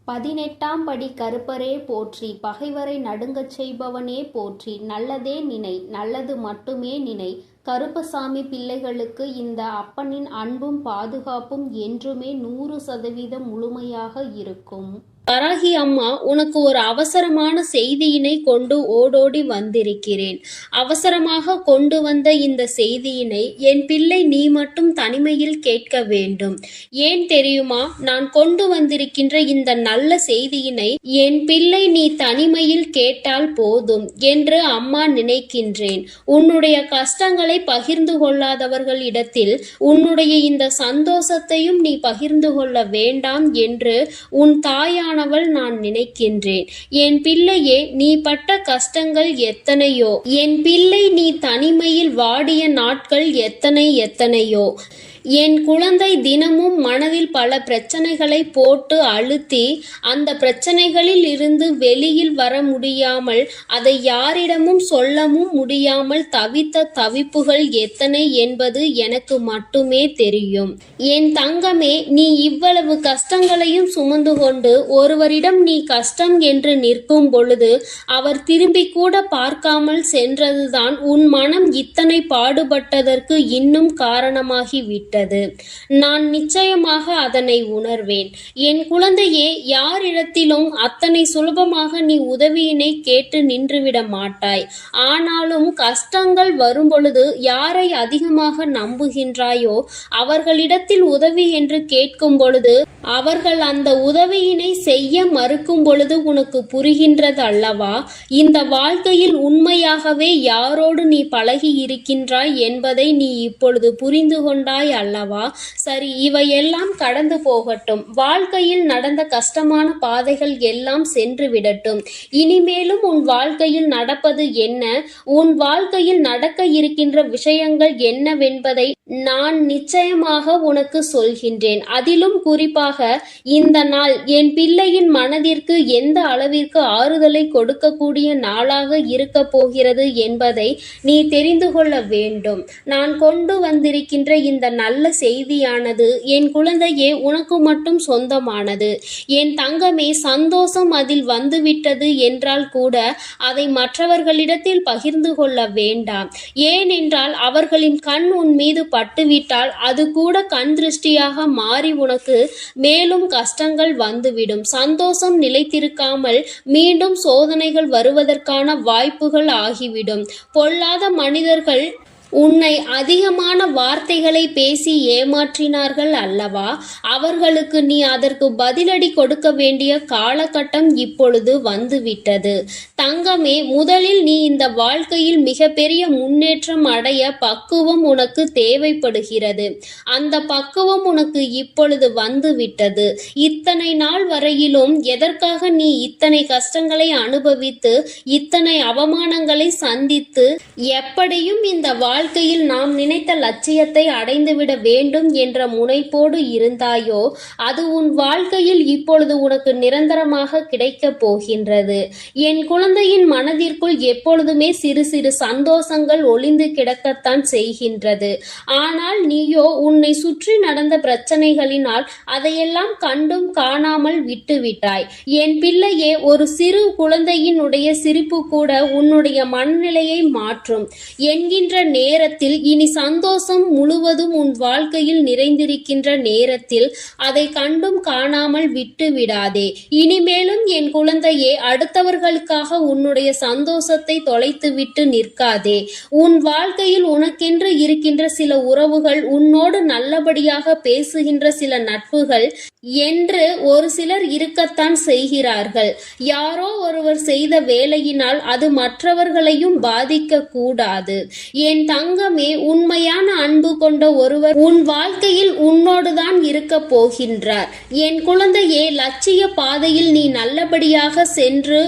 18ஆம் படி கருப்பரே போற்றி, பகைவரை நடுங்கச் செய்பவனே போற்றி, நல்லதே நினை, நல்லது மட்டுமே நினை. கருப்பசாமி பிள்ளைகளுக்கு இந்த அப்பனின் அன்பும் பாதுகாப்பும் என்றுமே 100% முழுமையாக இருக்கும். வராகி அம்மா, உனக்கு ஒரு அவசரமான செய்தியினை கொண்டு ஓடோடி வந்திருக்கிறேன். அவசரமாக கொண்டு வந்த இந்த செய்தியினை என் பிள்ளை நீ மட்டும் தனிமையில் கேட்க வேண்டும். ஏன் தெரியுமா? நான் கொண்டு வந்திருக்கின்ற இந்த நல்ல செய்தியினை என் பிள்ளை நீ தனிமையில் கேட்டால் போதும் என்று அம்மா நினைக்கின்றேன். உன்னுடைய கஷ்டங்களை பகிர்ந்து கொள்ளாதவர்கள் இடத்தில் உன்னுடைய இந்த சந்தோஷத்தையும் நீ பகிர்ந்து கொள்ள வேண்டாம் என்று உன் தாயான நான் நினைக்கின்றேன். என் பிள்ளையே, நீ பட்ட கஷ்டங்கள் எத்தனையோ, என் பிள்ளை நீ தனிமையில் வாடிய நாட்கள் எத்தனையோ. என் குழந்தை தினமும் மனதில் பல பிரச்சனைகளை போட்டு அழுத்தி அந்த பிரச்சனைகளில் இருந்து வெளியில் வர முடியாமல் அதை யாரிடமும் சொல்லவும் முடியாமல் தவித்த தவிப்புகள் எத்தனை என்பது எனக்கு மட்டுமே தெரியும். என் தங்கமே, நீ இவ்வளவு கஷ்டங்களையும் சுமந்து கொண்டு ஒருவரிடம் நீ கஷ்டம் என்று நிற்கும் பொழுது அவர் திரும்பி கூட பார்க்காமல் சென்றதுதான் உன் மனம் இத்தனை பாடுபட்டதற்கு இன்னும் காரணமாகிவிட்டது. நான் நிச்சயமாக அதனை உணர்வேன். என் குழந்தையே, யாரிடத்திலும் அத்தனை சுலபமாக நீ உதவியினை கேட்டு நின்றுவிட மாட்டாய். ஆனாலும் கஷ்டங்கள் வரும் பொழுது யாரை அதிகமாக நம்புகின்றாயோ அவர்களிடத்தில் உதவி என்று கேட்கும் பொழுது அவர்கள் அந்த உதவியினை செய்ய மறுக்கும் பொழுது உனக்கு புரிகின்றது அல்லவா? இந்த வாழ்க்கையில் உண்மையாகவே யாரோடு நீ பழகி இருக்கின்றாய் என்பதை நீ இப்பொழுது புரிந்து கொண்டாய் அல்லவா? சரி, இவையெல்லாம் கடந்து போகட்டும். வாழ்க்கையில் நடந்த கஷ்டமான பாதைகள் எல்லாம் சென்று விடட்டும். இனிமேலும் உன் வாழ்க்கையில் நடப்பது என்ன, உன் வாழ்க்கையில் நடக்க இருக்கின்ற விஷயங்கள் என்னவென்பதை நான் நிச்சயமாக உனக்கு சொல்கின்றேன். அதிலும் குறிப்பாக இந்த நாள் என் பிள்ளையின் மனதிற்கு எந்த அளவிற்கு ஆறுதலை கொடுக்கக்கூடிய நாளாக இருக்க போகிறது என்பதை நீ தெரிந்து கொள்ள வேண்டும். நான் கொண்டு வந்திருக்கின்ற இந்த நல்ல செய்தியானது என் குழந்தையே உனக்கு மட்டும் சொந்தமானது. என் தங்கமே, சந்தோஷம் அதில் வந்துவிட்டது என்றால் கூட அதை மற்றவர்களிடத்தில் பகிர்ந்து கொள்ள வேண்டாம். ஏனென்றால் அவர்களின் கண் உன் மீது பட்டுவிட்டால் அது கூட கண் திருஷ்டியாக மாறி உனக்கு மேலும் கஷ்டங்கள் வந்துவிடும். சந்தோஷம் நிலைத்திருக்காமல் மீண்டும் சோதனைகள் வருவதற்கான வாய்ப்புகள் ஆகிவிடும். பொல்லாத மனிதர்கள் உன்னை அதிகமான வார்த்தைகளை பேசி ஏமாற்றினார்கள் அல்லவா? அவர்களுக்கு நீ அதற்கு பதிலடி கொடுக்க வேண்டிய காலகட்டம் இப்பொழுது வந்துவிட்டது. தங்கமே, முதலில் நீ இந்த வாழ்க்கையில் மிகப்பெரிய முன்னேற்றம் அடைய பக்குவம் உனக்கு தேவைப்படுகிறது. அந்த பக்குவம் உனக்கு இப்பொழுது வந்துவிட்டது. இத்தனை நாள் வரையிலும் எதற்காக நீ இத்தனை கஷ்டங்களை அனுபவித்து இத்தனை அவமானங்களை சந்தித்து எப்படியும் இந்த வாழ்க்கையில் நாம் நினைத்த லட்சியத்தை அடைந்துவிட வேண்டும் என்ற முனைப்போடு இருந்தாயோ அது உன் வாழ்க்கையில் இப்பொழுது உனக்கு நிரந்தரமாக கிடைக்கப் போகின்றது. என் குழந்தையின் மனதிற்குள் எப்பொழுதுமே சிறு சிறு சந்தோஷங்கள் ஒளிந்து கிடக்கத்தான் செய்கின்றது. ஆனால் நீயோ உன்னை சுற்றி நடந்த பிரச்சனைகளினால் அதையெல்லாம் கண்டும் காணாமல் விட்டுவிட்டாய். என் பிள்ளையே, ஒரு சிறு குழந்தையினுடைய சிரிப்பு கூட உன்னுடைய மனநிலையை மாற்றும் என்கின்ற நேரத்தில் இனி சந்தோஷம் முழுவதும் உன் வாழ்க்கையில் நிறைந்திருக்கின்ற நேரத்தில் அதை கண்டும் காணாமல் விட்டு விடாதே. இனிமேலும் என் குழந்தையே, அடுத்தவர்களுக்காக உன்னுடைய சந்தோஷத்தை தொலைத்துவிட்டு நிற்காதே. உன் வாழ்க்கையில் உனக்கென்று இருக்கின்ற சில உறவுகள், உன்னோடு நல்லபடியாக பேசுகின்ற சில நட்புகள் என்று ஒரு சிலர் இருக்கத்தான் செய்கிறார்கள். யாரோ ஒருவர் செய்த வேலையினால் அது மற்றவர்களையும் பாதிக்க கூடாது. என் தங்கமே, உண்மையான அன்பு கொண்ட ஒருவர் உன் வாழ்க்கையில் உன்னோடுதான் இருக்க போகின்றார். என் குழந்தையே, லட்சிய பாதையில் நீ நல்லபடியாக சென்று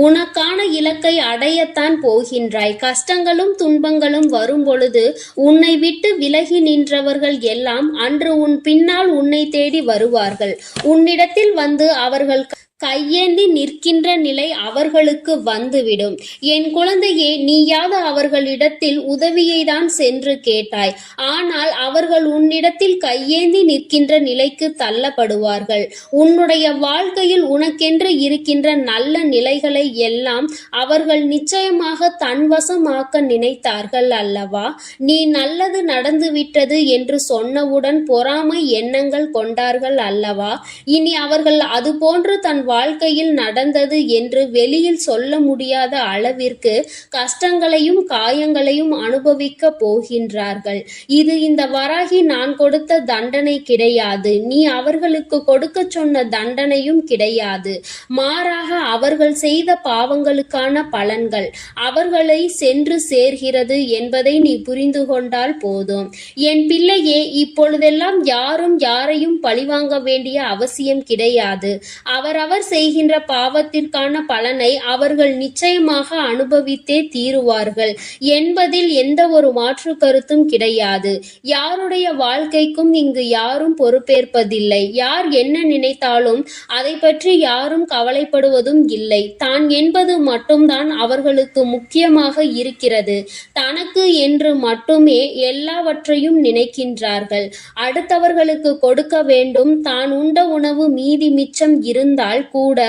உனக்கான இலக்கை அடையத்தான் போகின்றாய். கஷ்டங்களும் துன்பங்களும் வரும் பொழுது உன்னை விட்டு விலகி நின்றவர்கள் எல்லாம் அன்று உன் பின்னால் உன்னை தேடி வருவார்கள். உன்னிடத்தில் வந்து அவர்கள் கையேந்தி நிற்கின்ற நிலை அவர்களுக்கு வந்துவிடும். என் குழந்தையே, நீயாவது அவர்களிடத்தில் உதவியை தான் சென்று கேட்டாய். ஆனால் அவர்கள் உன்னிடத்தில் கையேந்தி நிற்கின்ற நிலைக்கு தள்ளப்படுவார்கள். உன்னுடைய வாழ்க்கையில் உனக்கென்று இருக்கின்ற நல்ல நிலைகளை எல்லாம் அவர்கள் நிச்சயமாக தன்வசமாக்க நினைத்தார்கள் அல்லவா? நீ நல்லது நடந்துவிட்டது என்று சொன்னவுடன் பொறாமை எண்ணங்கள் கொண்டார்கள் அல்லவா? இனி அவர்கள் அதுபோன்று தன் வாழ்க்கையில் நடந்தது என்று வெளியில் சொல்ல முடியாத அளவிற்கு கஷ்டங்களையும் காயங்களையும் அனுபவிக்க போகின்றார்கள். இது இந்த வராகி நான் கொடுத்த தண்டனை கிடையாது. நீ அவர்களுக்கு கொடுக்க சொன்ன தண்டனையும் கிடையாது. மாறாக அவர்கள் செய்த பாவங்களுக்கான பலன்கள் அவர்களை சென்று சேர்கிறது என்பதை நீ புரிந்து கொண்டால் போதும். என் பிள்ளையே, இப்பொழுதெல்லாம் யாரும் யாரையும் பழிவாங்க வேண்டிய அவசியம் கிடையாது. அவரவர் செய்கின்ற பாவத்திற்கான பலனை அவர்கள் நிச்சயமாக அனுபவித்தே தீருவார்கள் என்பதில் எந்த ஒரு மாற்று கருத்தும் கிடையாது. யாருடைய வாழ்க்கைக்கும் இங்கு யாரும் பொறுப்பேற்பதில்லை. யார் என்ன நினைத்தாலும் அதை பற்றி யாரும் கவலைப்படுவதும் இல்லை. தான் என்பது மட்டும்தான் அவர்களுக்கு முக்கியமாக இருக்கிறது. தனக்கு என்று மட்டுமே எல்லாவற்றையும் நினைக்கின்றார்கள். அடுத்தவர்களுக்கு கொடுக்க வேண்டும். தான் உண்ட உணவு மீதி மிச்சம் இருந்தால் கூட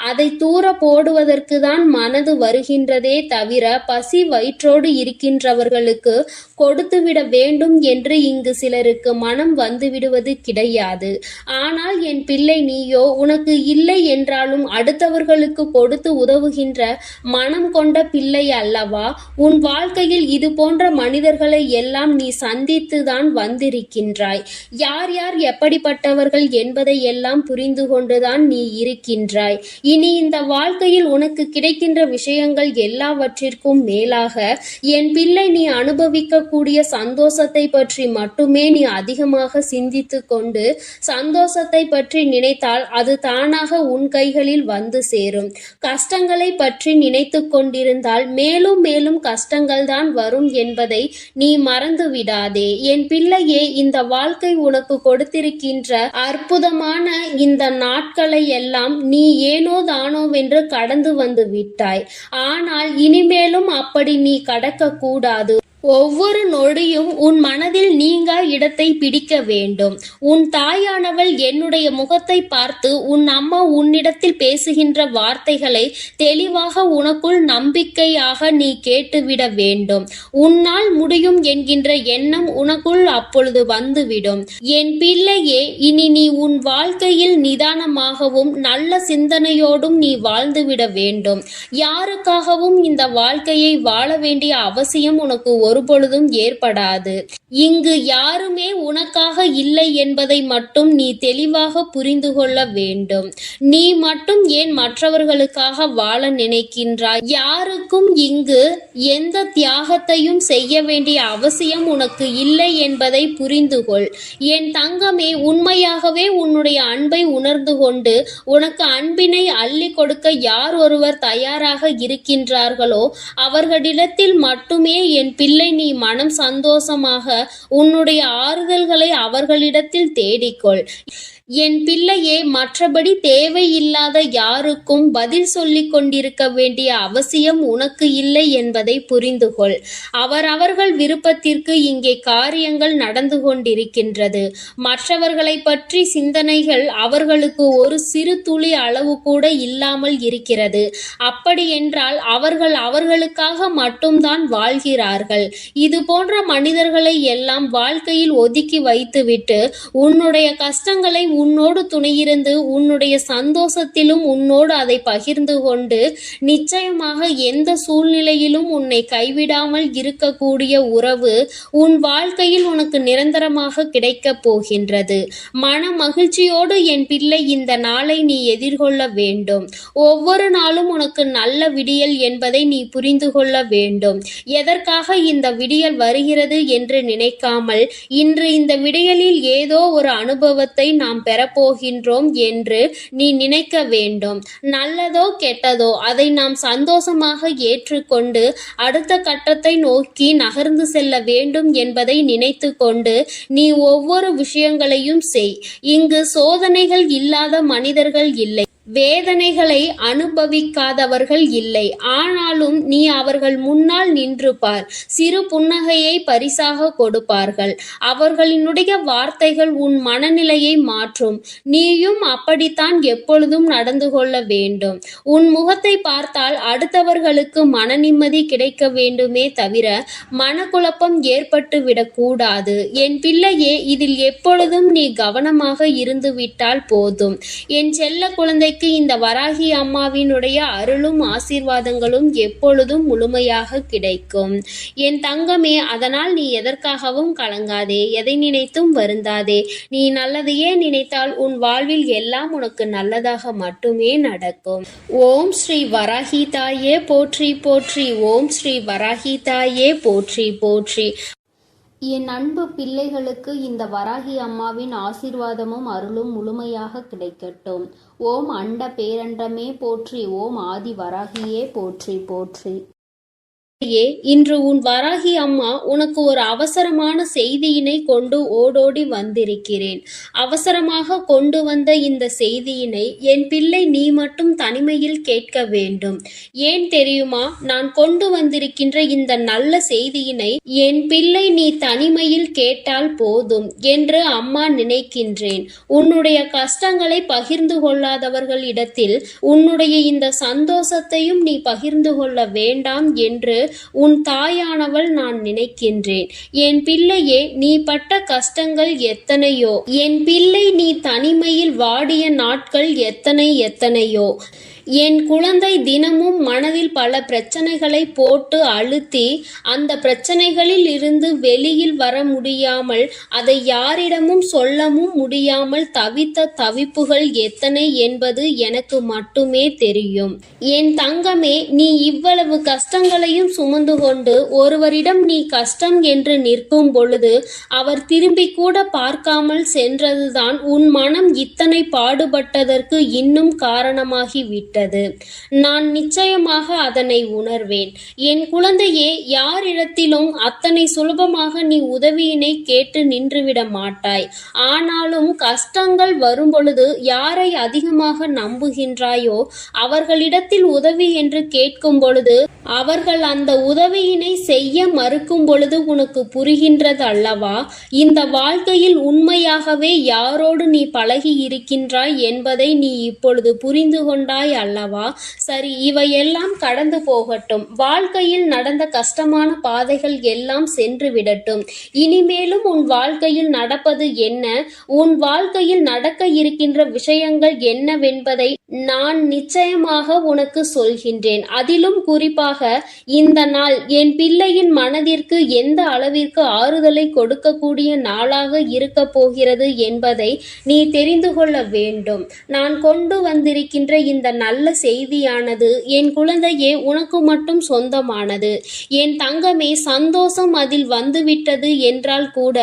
அதை தூர போடுவதற்கு தான் மனது வருகின்றதே தவிர பசி வயிற்றோடு இருக்கின்றவர்களுக்கு கொடுத்துவிட வேண்டும் என்று இங்கு சிலருக்கு மனம் வந்துவிடுவது கிடையாது. ஆனால் என் பிள்ளை, நீயோ உனக்கு இல்லை என்றாலும் அடுத்தவர்களுக்கு கொடுத்து உதவுகின்ற மனம் கொண்ட பிள்ளை அல்லவா? உன் வாழ்க்கையில் இது போன்ற மனிதர்களை எல்லாம் நீ சந்தித்துதான் வந்திருக்கின்றாய். யார் யார் எப்படிப்பட்டவர்கள் என்பதை எல்லாம் புரிந்து கொண்டுதான் நீ இருக்கின்றாய். இனி இந்த வாழ்க்கையில் உனக்கு கிடைக்கின்ற விஷயங்கள் எல்லாவற்றிற்கும் மேலாக என் பிள்ளை, நீ அனுபவிக்கக்கூடிய சந்தோஷத்தை பற்றி மட்டுமே நீ அதிகமாக சிந்தித்து கொண்டு சந்தோஷத்தை பற்றி நினைத்தால் அது தானாக உன் கைகளில் வந்து சேரும். கஷ்டங்களை பற்றி நினைத்து கொண்டிருந்தால் மேலும் மேலும் கஷ்டங்கள் தான் வரும் என்பதை நீ மறந்து விடாதே. என் பிள்ளையே, இந்த வாழ்க்கை உனக்கு கொடுத்திருக்கின்ற அற்புதமான இந்த நாட்களை எல்லாம் நீ ஏனோ தானோவென்று கடந்து வந்து விட்டாய். ஆனால் இனிமேலும் அப்படி நீ கடக்க கூடாது. ஒவ்வொரு நொடியும் உன் மனதில் நீங்கா இடத்தை பிடிக்க வேண்டும். உன் தாயானவள் என்னுடைய முகத்தை பார்த்து உன் அம்மா உன்னிடத்தில் பேசுகின்ற வார்த்தைகளை தெளிவாக உனக்குள் நம்பிக்கையாக நீ கேட்டுவிட வேண்டும். உன்னால் முடியும் என்கின்ற எண்ணம் உனக்குள் அப்பொழுது வந்துவிடும். என் பிள்ளையே, இனி நீ உன் வாழ்க்கையில் நிதானமாகவும் நல்ல சிந்தனையோடும் நீ வாழ்ந்துவிட வேண்டும். யாருக்காகவும் இந்த வாழ்க்கையை வாழ வேண்டிய அவசியம் உனக்கு ஒருபொழுதும் ஏற்படாது. இங்கு யாருமே உனக்காக இல்லை என்பதை மட்டும் நீ தெளிவாக புரிந்து கொள்ள வேண்டும். நீ மட்டும் ஏன் மற்றவர்களுக்காக வாழ நினைக்கின்றாய்? யாருக்கும் இங்கு எந்த தியாகத்தையும் செய்ய வேண்டிய அவசியம் உனக்கு இல்லை என்பதை புரிந்து கொள். என் தங்கமே, உண்மையாகவே உன்னுடைய அன்பை உணர்ந்து கொண்டு உனக்கு அன்பினை அள்ளி கொடுக்க யார் ஒருவர் தயாராக இருக்கின்றார்களோ அவர்களிடத்தில் மட்டுமே என் பிள்ளை நீ மனம் சந்தோஷமாக உன்னுடைய ஆறுதல்களை அவர்களிடத்தில் தேடிக்கொள். என் பிள்ளையே, மற்றபடி தேவையில்லாத யாருக்கும் பதில் சொல்லிக் கொண்டிருக்க வேண்டிய அவசியம் உனக்கு இல்லை என்பதை புரிந்து கொள். அவரவர்கள் விருப்பத்திற்கு இங்கே காரியங்கள் நடந்து கொண்டிருக்கின்றது. மற்றவர்களை பற்றி சிந்தனைகள் அவர்களுக்கு ஒரு சிறு துளி அளவு கூட இல்லாமல் இருக்கிறது. அப்படி என்றால் அவர்கள் அவர்களுக்காக மட்டும்தான் வாழ்கிறார்கள். இது போன்ற மனிதர்களை எல்லாம் வாழ்க்கையில் ஒதுக்கி வைத்துவிட்டு உன்னுடைய கஷ்டங்களை உன்னோடு துணையிருந்து உன்னுடைய சந்தோஷத்திலும் உன்னோடு அதை பகிர்ந்து கொண்டு நிச்சயமாக எந்த சூழ்நிலையிலும் உன்னை கைவிடாமல் இருக்கக்கூடிய உறவு உன் வாழ்க்கையில் உனக்கு நிரந்தரமாக கிடைக்கப் போகின்றது. மன மகிழ்ச்சியோடு என் பிள்ளை இந்த நாளை நீ எதிர்கொள்ள வேண்டும். ஒவ்வொரு நாளும் உனக்கு நல்ல விடியல் என்பதை நீ புரிந்து கொள்ள வேண்டும். எதற்காக இந்த விடியல் வருகிறது என்று நினைக்காமல் இன்று இந்த விடியலில் ஏதோ ஒரு அனுபவத்தை நாம் பெறப்போகின்றோம் என்று நீ நினைக்க வேண்டும். நல்லதோ கெட்டதோ அதை நாம் சந்தோஷமாக ஏற்றுக்கொண்டு அடுத்த கட்டத்தை நோக்கி நகர்ந்து செல்ல வேண்டும் என்பதை நினைத்து கொண்டு நீ ஒவ்வொரு விஷயங்களையும் செய். இங்கு சோதனைகள் இல்லாத மனிதர்கள் இல்லை, வேதனைகளை அனுபவிக்காதவர்கள் இல்லை. ஆனாலும் நீ அவர்கள் முன்னால் நின்று பார். சிறு புன்னகையை பரிசாக கொடுப்பார்கள். அவர்களினுடைய வார்த்தைகள் உன் மனநிலையை மாற்றும். நீயும் அப்படித்தான் எப்பொழுதும் நடந்து கொள்ள வேண்டும். உன் முகத்தை பார்த்தால் அடுத்தவர்களுக்கு மன நிம்மதி கிடைக்க வேண்டுமே தவிர மனக்குழப்பம் ஏற்பட்டு விடக்கூடாது. என் பிள்ளையே, இதில் எப்பொழுதும் நீ கவனமாக இருந்து விட்டால் போதும். என் செல்ல குழந்தை இந்த வராகி அம்மாவினுடைய அருளும் ஆசீர்வாதங்களும் எப்பொழுதும் முழுமையாக கிடைக்கும். என் தங்கமே, அதனால் நீ எதற்காகவும் கலங்காதே, எதை நினைத்தும் வருந்தாதே. நீ நல்லதையே நினைத்தால் உன் வாழ்வில் எல்லாம் உனக்கு நல்லதாக மட்டுமே நடக்கும். ஓம் ஸ்ரீ வராகி தாயே போற்றி போற்றி. ஓம் ஸ்ரீ வராகி தாயே போற்றி போற்றி. என் அன்பு பிள்ளைகளுக்கு இந்த வராகி அம்மாவின் ஆசீர்வாதமும் அருளும் முழுமையாக கிடைக்கட்டும். ஓம் அண்ட பேரண்டமே போற்றி. ஓம் ஆதி வராகியே போற்றி போற்றி. இன்று உன் வராகி அம்மா உனக்கு ஒரு அவசரமான செய்தியினை கொண்டு ஓடோடி வந்திருக்கிறேன். அவசரமாக கொண்டு வந்த இந்த செய்தியினை என் பிள்ளை நீ மட்டும் தனிமையில் கேட்க வேண்டும். ஏன் தெரியுமா? நான் கொண்டு வந்திருக்கின்ற இந்த நல்ல செய்தியினை என் பிள்ளை நீ தனிமையில் கேட்டால் போதும் என்று அம்மா நினைக்கின்றேன். உன்னுடைய கஷ்டங்களை பகிர்ந்து கொள்ளாதவர்களிடத்தில் உன்னுடைய இந்த சந்தோஷத்தையும் நீ பகிர்ந்து கொள்ள வேண்டாம் என்று உன் தாயானவள் நான் நினைக்கின்றேன். என் பிள்ளையே, நீ பட்ட கஷ்டங்கள் எத்தனையோ, என் பிள்ளை நீ தனிமையில் வாடிய நாட்கள் எத்தனையோ. என் குழந்தை தினமும் மனதில் பல பிரச்சனைகளை போட்டு அழுத்தி அந்த பிரச்சனைகளில் இருந்து வெளியில் வர முடியாமல் அதை யாரிடமும் சொல்லவும் முடியாமல் தவித்த தவிப்புகள் எத்தனை என்பது எனக்கு மட்டுமே தெரியும். என் தங்கமே, நீ இவ்வளவு கஷ்டங்களையும் சுமந்து கொண்டு ஒருவரிடம் நீ கஷ்டம் என்று நிற்கும் பொழுது அவர் திரும்பி கூட பார்க்காமல் சென்றதுதான் உன் மனம் இத்தனை பாடுபட்டதற்கு இன்னும் காரணமாகிவிட்டது. நான் நிச்சயமாக அதனை உணர்வேன். என் குழந்தையே, யாரிடத்திலும் அத்தனை சுலபமாக நீ உதவியினை கேட்டு நின்றுவிட மாட்டாய். ஆனாலும் கஷ்டங்கள் வரும் பொழுது யாரை அதிகமாக நம்புகின்றாயோ அவர்களிடத்தில் உதவி என்று கேட்கும் பொழுது அவர்கள் அந்த உதவியினை செய்ய மறுக்கும் பொழுது உனக்கு புரிகின்றது அல்லவா? இந்த வாழ்க்கையில் உண்மையாகவே யாரோடு நீ பழகி இருக்கின்றாய் என்பதை நீ இப்பொழுது புரிந்து கொண்டாய் அல்லவா? சரி, இவையெல்லாம் கடந்து போகட்டும். வாழ்க்கையில் நடந்த கஷ்டமான பாதைகள் எல்லாம் சென்று விடட்டும். இனிமேலும் உன் வாழ்க்கையில் நடப்பது என்ன, உன் வாழ்க்கையில் நடக்க இருக்கின்ற விஷயங்கள் என்னவென்பதை நான் நிச்சயமாக உனக்கு சொல்கின்றேன். அதிலும் குறிப்பாக இந்த நாள் என் பிள்ளையின் மனதிற்கு எந்த அளவிற்கு ஆறுதலை கொடுக்கக்கூடிய நாளாக இருக்க போகிறது என்பதை நீ தெரிந்து கொள்ள வேண்டும். நான் கொண்டு வந்திருக்கின்ற இந்த நல்ல செய்தியானது என் குழந்தையே உனக்கு மட்டும் சொந்தமானது. என் தங்கமே, சந்தோஷம் அதில் வந்துவிட்டது என்றால் கூட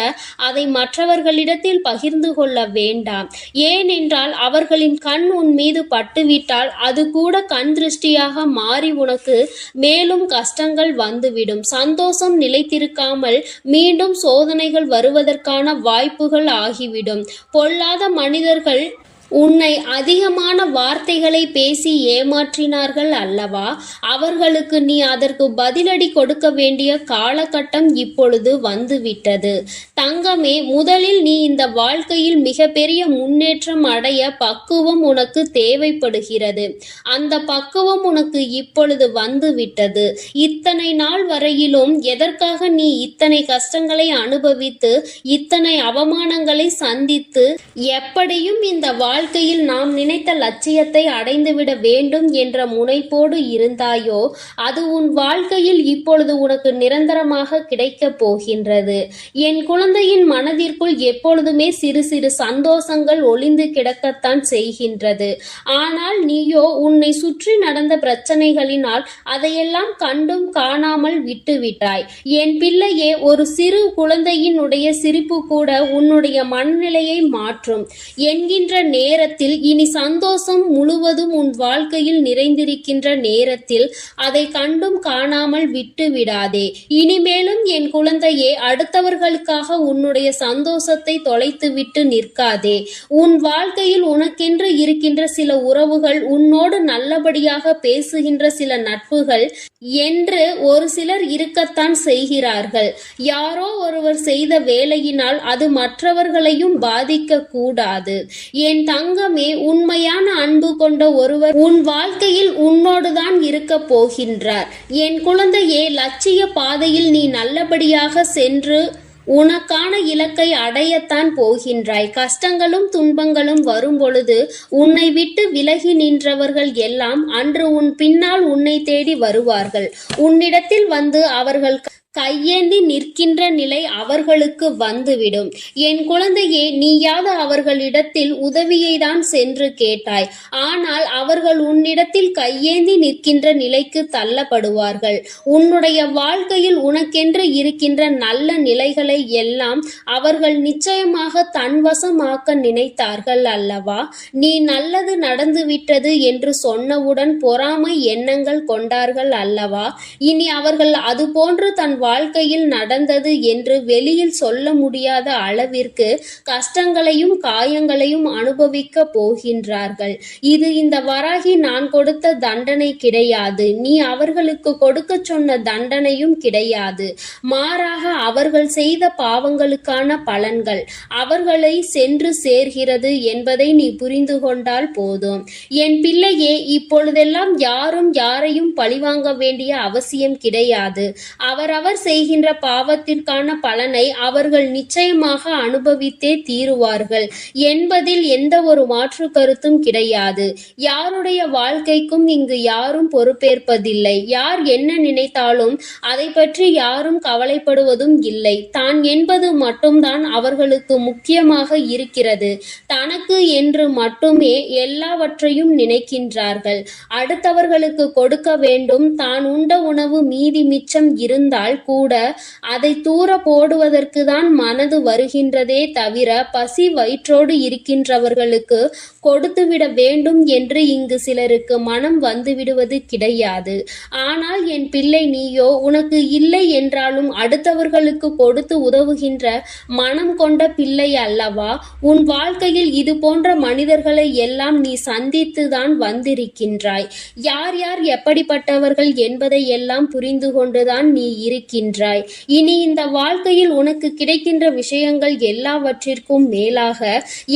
அதை மற்றவர்களிடத்தில் பகிர்ந்து கொள்ள வேண்டாம். ஏனென்றால் அவர்களின் கண் உன் மீது பட்டுவிட்டால் அது கூட கண் திருஷ்டியாக மாறி உனக்கு மேலும் கஷ்டங்கள் வந்துவிடும். சந்தோஷம் நிலைத்திருக்காமல் மீண்டும் சோதனைகள் வருவதற்கான வாய்ப்புகள் ஆகிவிடும். பொல்லாத மனிதர்கள் உன்னை அதிகமான வார்த்தைகளை பேசி ஏமாற்றினார்கள் அல்லவா? அவர்களுக்கு நீ அதற்கு பதிலடி கொடுக்க வேண்டிய காலகட்டம் இப்பொழுது வந்துவிட்டது. தங்கமே, முதலில் நீ இந்த வாழ்க்கையில் மிகப்பெரிய முன்னேற்றம் அடைய பக்குவம் உனக்கு தேவைப்படுகிறது. அந்த பக்குவம் உனக்கு இப்பொழுது வந்துவிட்டது. இத்தனை நாள் வரையிலும் எதற்காக நீ இத்தனை கஷ்டங்களை அனுபவித்து இத்தனை அவமானங்களை சந்தித்து எப்படியும் இந்த வாழ்க்கையில் நாம் நினைத்த லட்சியத்தை அடைந்துவிட வேண்டும் என்ற முனைப்போடு இருந்தாயோ அது உன் வாழ்க்கையில் இப்பொழுது உனக்கு நிரந்தரமாக கிடைக்கப் போகின்றது. என் குழந்தையின் மனதிற்குள் எப்பொழுதுமே சிறு சிறு சந்தோஷங்கள் ஒளிந்து கிடக்கத்தான் செய்கின்றது. ஆனால் நீயோ உன்னை சுற்றி நடந்த பிரச்சனைகளினால் அதையெல்லாம் கண்டும் காணாமல் விட்டுவிட்டாய். என் பிள்ளையே, ஒரு சிறு குழந்தையினுடைய சிரிப்பு கூட உன்னுடைய மனநிலையை மாற்றும் என்கின்ற நேரத்தில், இனி சந்தோஷம் முழுவதும் உன் வாழ்க்கையில் நிறைந்திருக்கின்ற நேரத்தில் அதை கண்டும் காணாமல் விட்டு விடாதே. இனிமேலும் என் குழந்தையே, அடுத்தவர்களுக்காக உன்னுடைய சந்தோஷத்தை தொலைத்துவிட்டு நிற்காதே. உன் வாழ்க்கையில் உனக்கென்று இருக்கின்ற சில உறவுகள், உன்னோடு நல்லபடியாக பேசுகின்ற சில நட்புகள் என்று ஒரு சிலர் இருக்கத்தான் செய்கிறார்கள். யாரோ ஒருவர் செய்த வேலையினால் அது மற்றவர்களையும் பாதிக்க கூடாது. என் தங்கமே, உண்மையான அன்பு கொண்ட ஒருவர் உன் வாழ்க்கையில் உன்னோடுதான் இருக்க போகின்றார். என் குழந்தையே, லட்சிய பாதையில் நீ நல்லபடியாக சென்று உனக்கான இலக்கை அடையத்தான் போகின்றாய். கஷ்டங்களும் துன்பங்களும் வரும் பொழுது உன்னை விட்டு விலகி நின்றவர்கள் எல்லாம் அன்று உன் பின்னால் உன்னை தேடி வருவார்கள். உன்னிடத்தில் வந்து அவர்கள் கையேந்தி நிற்கின்ற நிலை அவர்களுக்கு வந்துவிடும். என் குழந்தையே, நீயாவது அவர்களிடத்தில் உதவியை தான் சென்று கேட்டாய். ஆனால் அவர்கள் உன்னிடத்தில் கையேந்தி நிற்கின்ற நிலைக்கு தள்ளப்படுவார்கள். உன்னுடைய வாழ்க்கையில் உனக்கென்று இருக்கின்ற நல்ல நிலைகளை எல்லாம் அவர்கள் நிச்சயமாக தன்வசமாக்க நினைத்தார்கள் அல்லவா? நீ நல்லது நடந்துவிட்டது என்று சொன்னவுடன் பொறாமை எண்ணங்கள் கொண்டார்கள் அல்லவா? இனி அவர்கள் அதுபோன்று தன் வாழ்க்கையில் நடந்தது என்று வெளியில் சொல்ல முடியாத அளவிற்கு கஷ்டங்களையும் காயங்களையும் அனுபவிக்க போகின்றார்கள். இது இந்த வராகி நான் கொடுத்த தண்டனை கிடையாது. நீ அவர்களுக்கு கொடுக்க சொன்ன தண்டனையும் கிடையாது. மாறாக அவர்கள் செய்த பாவங்களுக்கான பலன்கள் அவர்களை சென்று சேர்கிறது என்பதை நீ புரிந்து கொண்டால் போதும். என் பிள்ளையே, இப்பொழுதெல்லாம் யாரும் யாரையும் பழிவாங்க வேண்டிய அவசியம் கிடையாது. அவரவர் செய்கின்ற பாவத்திற்கான பலனை அவர்கள் நிச்சயமாக அனுபவித்தே தீருவார்கள் என்பதில் எந்த ஒரு மாற்று கருத்தும் கிடையாது. யாருடைய வாழ்க்கைக்கும் இங்கு யாரும் பொறுப்பேற்பதில்லை. யார் என்ன நினைத்தாலும் அதை பற்றி யாரும் கவலைப்படுவதும் இல்லை. தான் என்பது மட்டும்தான் அவர்களுக்கு முக்கியமாக இருக்கிறது. தனக்கு என்று மட்டுமே எல்லாவற்றையும் நினைக்கின்றார்கள். அடுத்தவர்களுக்கு கொடுக்க வேண்டும். தான் உண்ட உணவு மீதி மிச்சம் இருந்தால் கூட அதை தூர போடுவதற்கு தான் மனது வருகின்றதே தவிர பசி வயிற்றோடு இருக்கின்றவர்களுக்கு கொடுத்துவிட வேண்டும் என்று இங்கு சிலருக்கு மனம் வந்துவிடுவது கிடையாது. ஆனால் என் பிள்ளை, நீயோ உனக்கு இல்லை என்றாலும் அடுத்தவர்களுக்கு கொடுத்து உதவுகின்ற மனம் கொண்ட பிள்ளை அல்லவா? உன் வாழ்க்கையில் இது போன்ற மனிதர்களை எல்லாம் நீ சந்தித்துதான் வந்திருக்கின்றாய். யார் யார் எப்படிப்பட்டவர்கள் என்பதை எல்லாம் புரிந்து கொண்டுதான் நீ இருக்கின்றாய். இனி இந்த வாழ்க்கையில் உனக்கு கிடைக்கின்ற விஷயங்கள் எல்லாவற்றிற்கும் மேலாக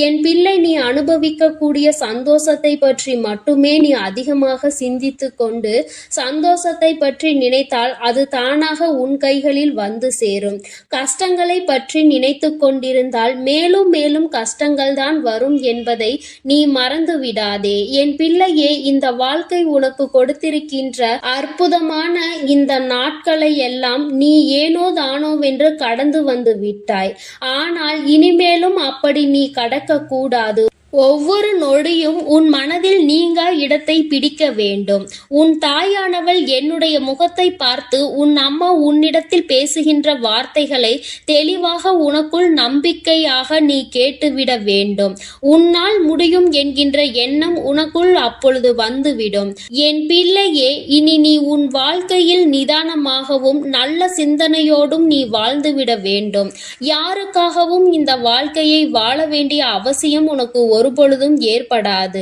என் பிள்ளை, நீ அனுபவிக்கக்கூடிய சந்தோஷத்தை பற்றி மட்டுமே நீ அதிகமாக சிந்தித்து கொண்டு சந்தோஷத்தை பற்றி நினைத்தால் அது தானாக உன் கைகளில் வந்து சேரும். கஷ்டங்களை பற்றி நினைத்து கொண்டிருந்தால் மேலும் மேலும் கஷ்டங்கள் தான் வரும் என்பதை நீ மறந்து விடாதே. என் பிள்ளையே, இந்த வாழ்க்கை உனக்கு கொடுத்திருக்கின்ற அற்புதமான இந்த நாட்களை எல்லாம் நீ ஏனோ தானோவென்று கடந்து வந்து விட்டாய். ஆனால் இனிமேலும் அப்படி நீ கடக்க கூடாது. ஒவ்வொரு நொடியும் உன் மனதில் நீங்கா இடத்தை பிடிக்க வேண்டும். உன் தாயானவள் என்னுடைய முகத்தை பார்த்து உன் அம்மா உன்னிடத்தில் பேசுகின்ற வார்த்தைகளை தெளிவாக உனக்குள் நம்பிக்கையாக நீ கேட்டுவிட வேண்டும். உன்னால் முடியும் என்கின்ற எண்ணம் உனக்குள் அப்பொழுது வந்துவிடும். என் பிள்ளையே, இனி நீ உன் வாழ்க்கையில் நிதானமாகவும் நல்ல சிந்தனையோடும் நீ வாழ்ந்துவிட வேண்டும். யாருக்காகவும் இந்த வாழ்க்கையை வாழ வேண்டிய அவசியம் உனக்கு ஒருபொழுதும் ஏற்படாது.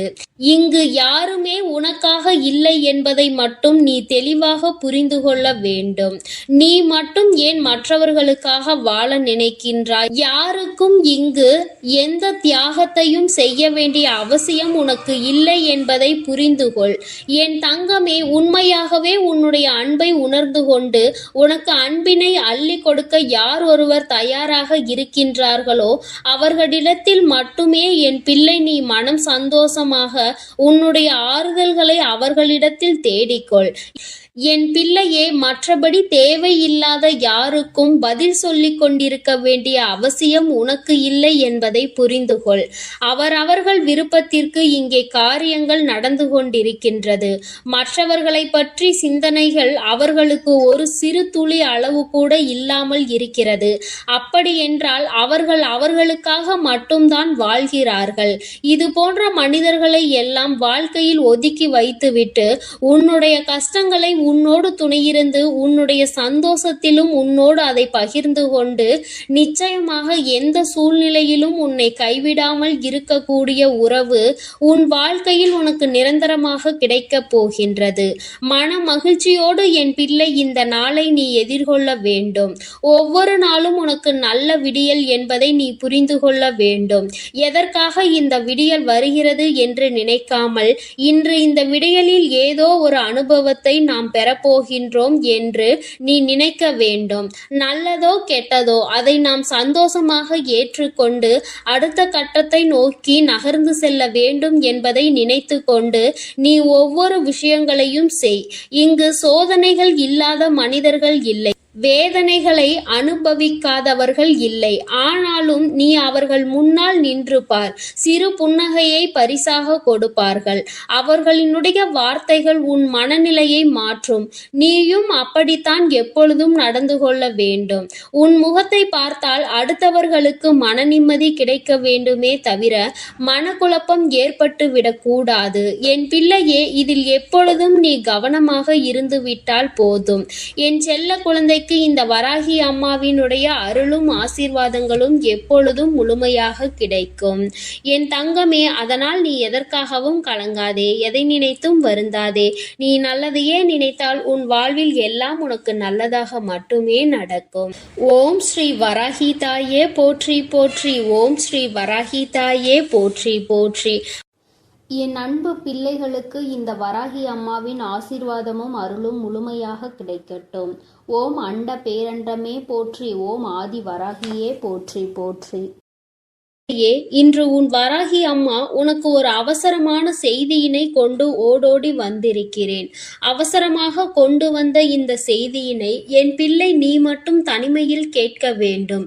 இங்கு யாருமே உனக்காக இல்லை என்பதை மட்டும் நீ தெளிவாக புரிந்து கொள்ள வேண்டும். நீ மட்டும் ஏன் மற்றவர்களுக்காக வாழ நினைக்கின்றாய்? யாருக்கும் இங்கு எந்த தியாகத்தையும் செய்ய வேண்டிய அவசியம் உனக்கு இல்லை என்பதை புரிந்து கொள். என் தங்கமே, உண்மையாகவே உன்னுடைய அன்பை உணர்ந்து கொண்டு உனக்கு அன்பினை அள்ளி கொடுக்க யார் ஒருவர் தயாராக இருக்கின்றார்களோ அவர்களிடத்தில் மட்டுமே என் பிள்ளை பிள்ளை நீ மனம் சந்தோஷமாக உன்னுடைய ஆறுதல்களை அவர்களிடத்தில் தேடிக்கொள். என் பிள்ளையே, மற்றபடி தேவையில்லாத யாருக்கும் பதில் சொல்லிக் கொண்டிருக்க வேண்டிய அவசியம் உனக்கு இல்லை என்பதை புரிந்துகொள். அவரவர்கள் விருப்பத்திற்கு இங்கே காரியங்கள் நடந்து கொண்டிருக்கின்றது. மற்றவர்களை பற்றி சிந்தனைகள் அவர்களுக்கு ஒரு சிறு துளி அளவு கூட இல்லாமல் இருக்கிறது. அப்படியென்றால் அவர்கள் அவர்களுக்காக மட்டும்தான் வாழ்கிறார்கள். இது போன்ற மனிதர்களை எல்லாம் வாழ்க்கையில் ஒதுக்கி வைத்துவிட்டு உன்னுடைய கஷ்டங்களை உன்னோடு துணையிருந்து உன்னுடைய சந்தோஷத்திலும் உன்னோடு அதை பகிர்ந்து கொண்டு நிச்சயமாக எந்த சூழ்நிலையிலும் உன்னை கைவிடாமல் இருக்கக்கூடிய உறவு உன் வாழ்க்கையில் உனக்கு நிரந்தரமாக கிடைக்கப் போகின்றது. மன மகிழ்ச்சியோடு என் பிள்ளை இந்த நாளை நீ எதிர்கொள்ள வேண்டும். ஒவ்வொரு நாளும் உனக்கு நல்ல விடியல் என்பதை நீ புரிந்து கொள்ள வேண்டும். எதற்காக இந்த விடியல் வருகிறது என்று நினைக்காமல் இன்று இந்த விடியலில் ஏதோ ஒரு அனுபவத்தை நாம் பெறப்போகின்றோம் என்று நீ நினைக்க வேண்டும். நல்லதோ கெட்டதோ அதை நாம் சந்தோஷமாக ஏற்றுக்கொண்டு அடுத்த கட்டத்தை நோக்கி நகர்ந்து செல்ல வேண்டும் என்பதை நினைத்து கொண்டு நீ ஒவ்வொரு விஷயங்களையும் செய். இங்கு சோதனைகள் இல்லாத மனிதர்கள் இல்லை, வேதனைகளை அனுபவிக்காதவர்கள் இல்லை. ஆனாலும் நீ அவர்கள் முன்னால் நின்று பார். சிறு புன்னகையை பரிசாக கொடுப்பார்கள். அவர்களினுடைய வார்த்தைகள் உன் மனநிலையை மாற்றும். நீயும் அப்படித்தான் எப்பொழுதும் நடந்து கொள்ள வேண்டும். உன் முகத்தை பார்த்தால் அடுத்தவர்களுக்கு மன நிம்மதி கிடைக்க வேண்டுமே தவிர மனக்குழப்பம் ஏற்பட்டு விடக்கூடாது. என் பிள்ளையே, இதில் எப்பொழுதும் நீ கவனமாக இருந்து விட்டால் போதும். என் செல்ல குழந்தை இந்த வராகி அம்மாவினுடைய அருளும் ஆசீர்வாதங்களும் எப்பொழுதும் முழுமையாக கிடைக்கும். என் தங்கமே, அதனால் நீ எதற்காகவும் கலங்காதே, எதை நினைத்தும் வருந்தாதே. நீ நல்லதையே நினைத்தால் உன் வாழ்வில் எல்லாம் உனக்கு நல்லதாக மட்டுமே நடக்கும். ஓம் ஸ்ரீ வராகி தாயே போற்றி போற்றி. ஓம் ஸ்ரீ வராகி தாயே போற்றி போற்றி. என் அன்பு பிள்ளைகளுக்கு இந்த வராகி அம்மாவின் ஆசீர்வாதமும் அருளும் முழுமையாக கிடைக்கட்டும். ஓம் அண்ட பேரண்டமே போற்றி. ஓம் ஆதி வராகியே போற்றி போற்றி. இன்று உன் வராகி அம்மா உனக்கு ஒரு அவசரமான செய்தியினை கொண்டு ஓடோடி வந்திருக்கிறேன். அவசரமாக கொண்டு வந்த இந்த செய்தியினை என் பிள்ளை நீ மட்டும் தனிமையில் கேட்க வேண்டும்.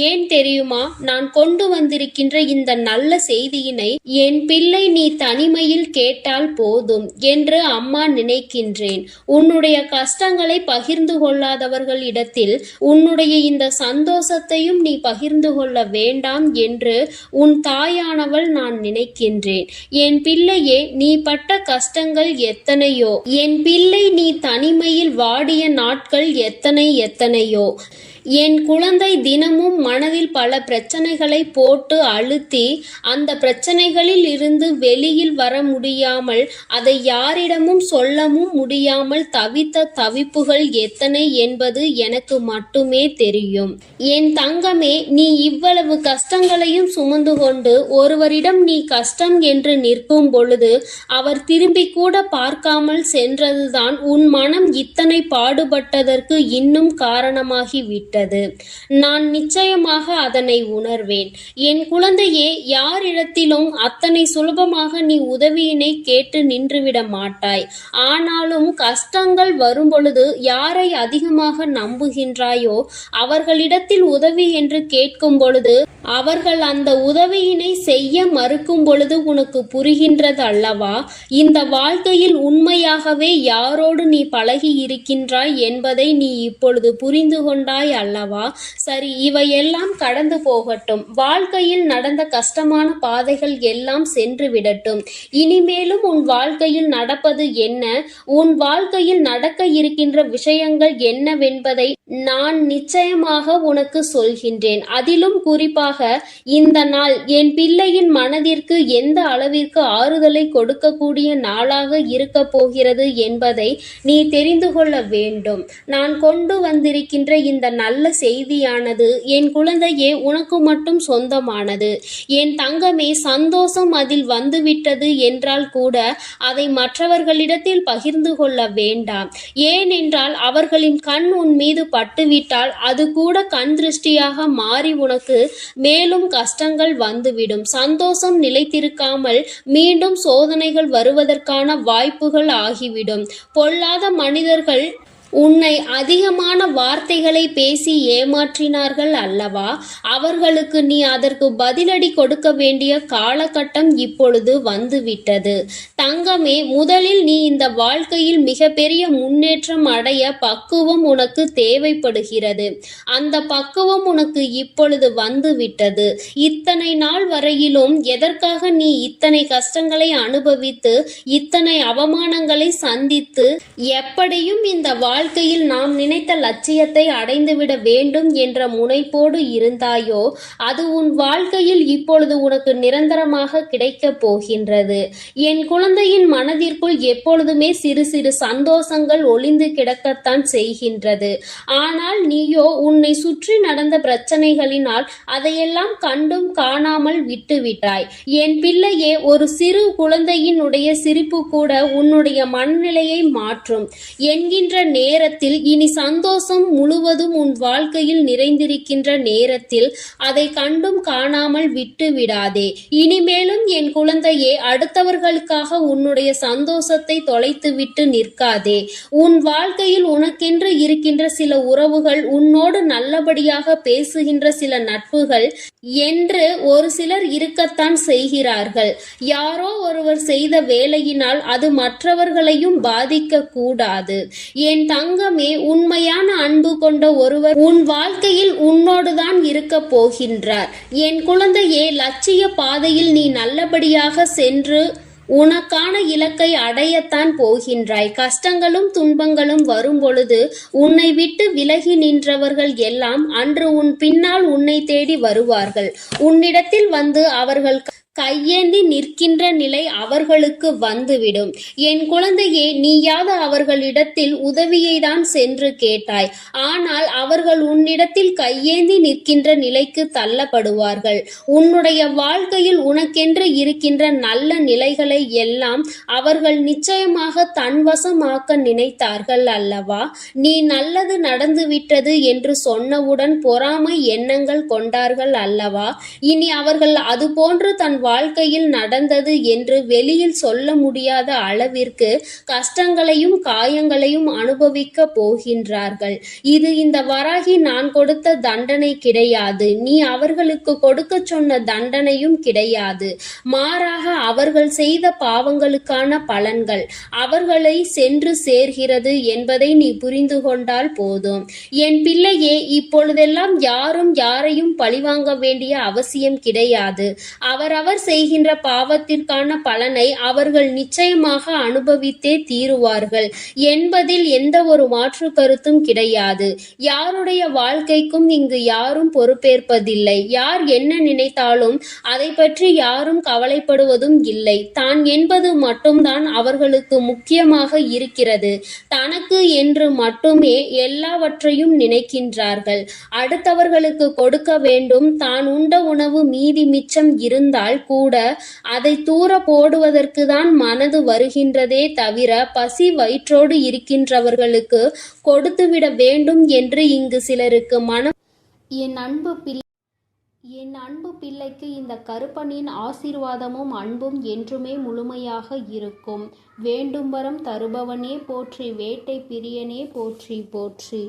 ஏன் தெரியுமா? நான் கொண்டு வந்திருக்கின்ற இந்த நல்ல செய்தியினை என் பிள்ளை நீ தனிமையில் கேட்டால் போதும் என்று அம்மா நினைக்கின்றேன். உன்னுடைய கஷ்டங்களை பகிர்ந்து கொள்ளாதவர்களிடத்தில் உன்னுடைய இந்த சந்தோஷத்தையும் நீ பகிர்ந்து கொள்ள வேண்டாம் என்று உன் தாயானவள் நான் நினைக்கின்றேன். என் பிள்ளையே, நீ பட்ட கஷ்டங்கள் எத்தனையோ, என் பிள்ளை நீ தனிமையில் வாடிய நாட்கள் எத்தனையோ. என் குழந்தை தினமும் மனதில் பல பிரச்சனைகளை போட்டு அழுத்தி அந்த பிரச்சனைகளில் இருந்து வெளியில் வர முடியாமல் அதை யாரிடமும் சொல்லவும் முடியாமல் தவித்த தவிப்புகள் எத்தனை என்பது எனக்கு மட்டுமே தெரியும். என் தங்கமே, நீ இவ்வளவு கஷ்டங்களையும் சுமந்து கொண்டு ஒருவரிடம் நீ கஷ்டம் என்று நிற்கும் பொழுது அவர் திரும்பி கூட பார்க்காமல் சென்றதுதான் உன் மனம் இத்தனை பாடுபட்டதற்கு இன்னும் காரணமாகிவிட்டது. நான் நிச்சயமாக அதனை உணர்வேன். என் குழந்தையே, யாரிடத்திலும் அத்தனை சுலபமாக நீ உதவியினை கேட்டு நின்றுவிட மாட்டாய். ஆனாலும் கஷ்டங்கள் வரும் பொழுது யாரை அதிகமாக நம்புகின்றாயோ அவர்களிடத்தில் உதவி என்று கேட்கும் பொழுது அவர்கள் அந்த உதவியினை செய்ய மறுக்கும் பொழுது உனக்கு புரிகின்றது அல்லவா? இந்த வாழ்க்கையில் உண்மையாகவே யாரோடு நீ பழகி இருக்கின்றாய் என்பதை நீ இப்பொழுது புரிந்து கொண்டாய் அல்லவா? சரி, இவையெல்லாம் கடந்து போகட்டும். வாழ்க்கையில் நடந்த கஷ்டமான பாதைகள் எல்லாம் சென்று விடட்டும். இனிமேலும் உன் வாழ்க்கையில் நடப்பது என்ன, உன் வாழ்க்கையில் நடக்க இருக்கின்ற விஷயங்கள் என்னவென்பதை நான் நிச்சயமாக உனக்கு சொல்கின்றேன். அதிலும் குறிப்பாக இந்த நாள் என் பிள்ளையின் மனதிற்கு எந்த அளவிற்கு ஆறுதலை கொடுக்கக்கூடிய நாளாக இருக்க போகிறது என்பதை நீ தெரிந்து கொள்ள வேண்டும். நான் கொண்டு வந்திருக்கின்ற இந்த நல்ல நல்ல செய்தியானது. என் குழந்தையே, உனக்கு மட்டும் சொந்தமானது. என் தங்கமே, சந்தோஷம் அதில் வந்துவிட்டது என்றால் கூட அதை மற்றவர்களிடத்தில் பகிர்ந்து கொள்ள வேண்டாம். ஏனென்றால் அவர்களின் கண் உன் மீது பட்டுவிட்டால் அது கூட கண் திருஷ்டியாக மாறி உனக்கு மேலும் கஷ்டங்கள் வந்துவிடும். சந்தோஷம் நிலைத்திருக்காமல் மீண்டும் சோதனைகள் வருவதற்கான வாய்ப்புகள் ஆகிவிடும். பொல்லாத மனிதர்கள் உன்னை அதிகமான வார்த்தைகளை பேசி ஏமாற்றினார்கள் அல்லவா? அவர்களுக்கு நீ அதற்கு பதிலடி கொடுக்க வேண்டிய காலகட்டம் இப்பொழுது வந்துவிட்டது. தங்கமே, முதலில் நீ இந்த வாழ்க்கையில் மிகப்பெரிய முன்னேற்றம் அடைய பக்குவம் உனக்கு தேவைப்படுகிறது. அந்த பக்குவம் உனக்கு இப்பொழுது வந்துவிட்டது. இத்தனை நாள் வரையிலும் எதற்காக நீ இத்தனை கஷ்டங்களை அனுபவித்து இத்தனை அவமானங்களை சந்தித்து எப்படியும் இந்த வாழ்க்கையில் நாம் நினைத்த லட்சியத்தை அடைந்துவிட வேண்டும் என்ற முனைப்போடு இருந்தாயோ, அது உன் வாழ்க்கையில் இப்பொழுது உனக்கு நிரந்தரமாக கிடைக்கப் போகின்றது. என் குழந்தையின் மனதிற்குள் எப்பொழுதுமே சிறு சிறு சந்தோஷங்கள் ஒளிந்து கிடக்கத்தான் செய்கின்றது. ஆனால் நீயோ உன்னை சுற்றி நடந்த பிரச்சனைகளினால் அதையெல்லாம் கண்டும் காணாமல் விட்டுவிட்டாய். என் பிள்ளையே, ஒரு சிறு குழந்தையினுடைய சிரிப்பு கூட உன்னுடைய மனநிலையை மாற்றும் என்கின்ற நேரத்தில், இனி சந்தோஷம் முழுவதும் உன் வாழ்க்கையில் நிறைந்திருக்கின்ற நேரத்தில் அதை கண்டும் காணாமல் விட்டு விடாதே. இனிமேலும் என் குழந்தையே, அடுத்தவர்களுக்காக உன்னுடைய சந்தோஷத்தை தொலைத்துவிட்டு நிற்காதே. உன் வாழ்க்கையில் உனக்கென்று இருக்கின்ற சில உறவுகள், உன்னோடு நல்லபடியாக பேசுகின்ற சில நட்புகள் என்று ஒரு சிலர் இருக்கத்தான் செய்கிறார்கள். யாரோ ஒருவர் செய்த வேலையினால் அது மற்றவர்களையும் பாதிக்க கூடாது. என் தங்கமே, உண்மையான அன்பு கொண்ட ஒருவர் உன் வாழ்க்கையில் உன்னோடுதான் இருக்க போகின்றார். என் குழந்தையே, லட்சிய பாதையில் நீ நல்லபடியாக சென்று உனக்கான இலக்கை அடையத்தான் போகின்றாய். கஷ்டங்களும் துன்பங்களும் வரும் பொழுது உன்னை விட்டு விலகி நின்றவர்கள் எல்லாம் அன்று உன் பின்னால் உன்னை தேடி வருவார்கள். உன்னிடத்தில் வந்து அவர்கள் கையேந்தி நிற்கின்ற நிலை அவர்களுக்கு வந்துவிடும். என் குழந்தையே, நீயாவது அவர்களிடத்தில் உதவியை தான் சென்று கேட்டாய். ஆனால் அவர்கள் உன்னிடத்தில் கையேந்தி நிற்கின்ற நிலைக்கு தள்ளப்படுவார்கள். உன்னுடைய வாழ்க்கையில் உனக்கென்று இருக்கின்ற நல்ல நிலைகளை எல்லாம் அவர்கள் நிச்சயமாக தன்வசமாக்க நினைத்தார்கள் அல்லவா? நீ நல்லது நடந்துவிட்டது என்று சொன்னவுடன் பொறாமை எண்ணங்கள் கொண்டார்கள் அல்லவா? இனி அவர்கள் அதுபோன்று தன் வாழ்க்கையில் நடந்தது என்று வெளியில் சொல்ல முடியாத அளவிற்கு கஷ்டங்களையும் காயங்களையும் அனுபவிக்க போகின்றார்கள். இது இந்த வராகி நான் கொடுத்த தண்டனை கிடையாது. நீ அவர்களுக்கு கொடுக்க சொன்ன தண்டனையும் கிடையாது. மாறாக அவர்கள் செய்த பாவங்களுக்கான பலன்கள் அவர்களை சென்று சேர்கிறது என்பதை நீ புரிந்து கொண்டால் போதும். என் பிள்ளையே, இப்பொழுதெல்லாம் யாரும் யாரையும் பழிவாங்க வேண்டிய அவசியம் கிடையாது. அவரவர் செய்கின்ற பாவத்திற்கான பலனை அவர்கள் நிச்சயமாக அனுபவித்தே தீருவார்கள் என்பதில் எந்த ஒரு மாற்று கருத்தும் கிடையாது. யாருடைய வாழ்க்கைக்கும் இங்கு யாரும் பொறுப்பேற்பதில்லை. யார் என்ன நினைத்தாலும் அதை பற்றி யாரும் கவலைப்படுவதும் இல்லை. தான் என்பது மட்டும்தான் அவர்களுக்கு முக்கியமாக இருக்கிறது. தனக்கு என்று மட்டுமே எல்லாவற்றையும் நினைக்கின்றார்கள். அடுத்தவர்களுக்கு கொடுக்க வேண்டும். தான் உண்ட உணவு மீதி மிச்சம் இருந்தால் கூட அதை தூர போடுவதற்கு தான் மனது வருகின்றதே தவிர பசி வயிற்றோடு இருக்கின்றவர்களுக்கு கொடுத்துவிட வேண்டும் என்று இங்கு சிலருக்கு மனம். என் அன்பு பிள்ளைக்கு இந்த கருப்பனின் ஆசீர்வாதமும் அன்பும் என்றுமே முழுமையாக இருக்கும். வேண்டும் வரம் தருபவனே போற்றி, வேட்டை பிரியனே போற்றி போற்றி.